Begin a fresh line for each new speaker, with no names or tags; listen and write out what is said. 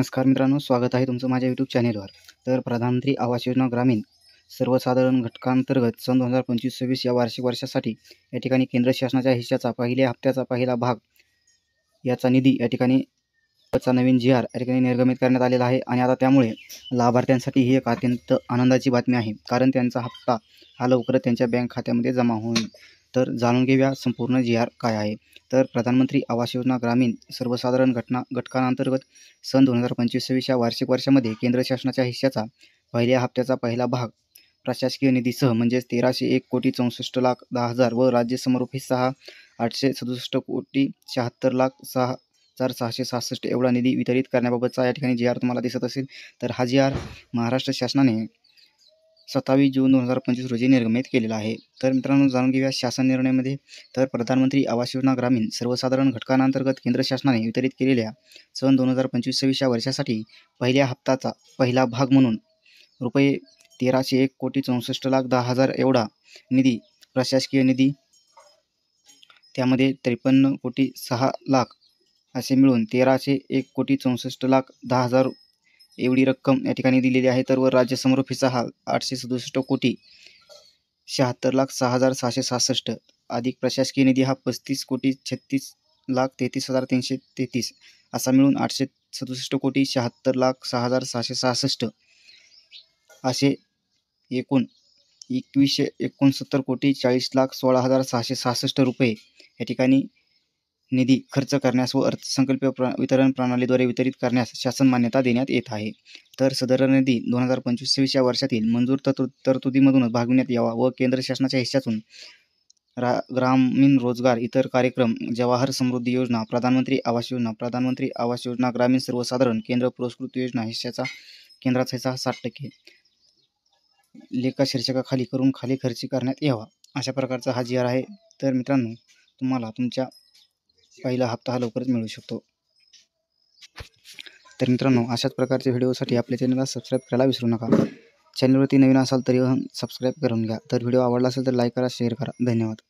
नमस्कार मित्रांनो, स्वागत आहे तुमचं माझ्या यूट्यूब चॅनेलवर। तर प्रधानमंत्री आवास योजना ग्रामीण सर्वसाधारण घटकांतर्गत सन 2025-26 या वार्षिक वर्षासाठी या ठिकाणी केंद्र शासनाच्या हिश्श्याचा पहिल्या हप्त्याचा पहिला भाग याचा निधी या ठिकाणी नवीन जी आर या ठिकाणी निर्गमित करण्यात आलेला आहे। आणि आता त्यामुळे लाभार्थ्यांसाठी ही एक अत्यंत आनंदाची बातमी आहे, कारण त्यांचा हप्ता हा लवकरच त्यांच्या बँक खात्यामध्ये जमा होईल। तर जाणून घेऊया संपूर्ण जी आर काय आहे। तर प्रधानमंत्री आवास योजना ग्रामीण सर्वसाधारण घटकांअंतर्गत सन 2025-26 या वार्षिक वर्षामध्ये केंद्र शासनाच्या हिश्श्याचा पहिल्या हप्त्याचा पहिला भाग प्रशासकीय निधीसह म्हणजेच 13,61,10,10,000 व राज्य समरूप हिस्सा हा 867,76,76,666 एवढा निधी वितरित करण्याबाबतचा या ठिकाणी जी आर तुम्हाला दिसत असेल। तर हा जी आर महाराष्ट्र शासनाने 27 जून 2025 रोजी निर्गमित केलेला आहे। तर मित्रांनो, जाणून घेऊया शासन निर्णयामध्ये। तर प्रधानमंत्री आवास योजना ग्रामीण सर्वसाधारण घटकांअंतर्गत केंद्र शासनाने वितरित केलेल्या सन 2025-26 या वर्षासाठी पहिल्या हप्त्याचा पहिला भाग म्हणून रुपये 13,61,64,10,000 एवढा निधी प्रशासकीय निधी, त्यामध्ये 53,06,00,000 असे मिळून 13,61,64,10,000 एवढी रक्कम या ठिकाणी दिलेली आहे। तर व राज्य समरूप हिस्सा हा 867,76,06,666 अधिक प्रशासकीय निधी हा 35,36,33,333 असा मिळून 867,76,06,666 असे एकूण 21,69,40,16,666 रुपये या ठिकाणी निधी खर्च करण्यास व अर्थसंकल्पीय वितरण प्रणालीद्वारे वितरित करण्यास शासन मान्यता देण्यात येत आहे। तर सदर निधी 2025-26 या वर्षातील मंजूर तरतुदीमधूनच भागविण्यात यावा व केंद्र शासनाच्या हिश्श्यातून ग्रामीण रोजगार, इतर कार्यक्रम, जवाहर समृद्धी योजना, प्रधानमंत्री आवास योजना ग्रामीण सर्वसाधारण केंद्र पुरस्कृत योजना हिश्श्याचा केंद्राचा हिस्सा 60% लेखा शीर्षकाखाली करून खाली खर्च करण्यात यावा, अशा प्रकारचा हा जी आर आहे। तर मित्रांनो, तुम्हाला तुमच्या पहिला हप्ता हा लवकरच मिळू शकतो। तर मित्रांनो, अशाच प्रकारच्या व्हिडिओसाठी आपल्या चॅनलला सबस्क्राईब करायला विसरू नका। चॅनलवरती नवीन असाल तरी सबस्क्राईब करून घ्या। तर व्हिडिओ आवडला असेल तर लाईक करा, शेअर करा। धन्यवाद।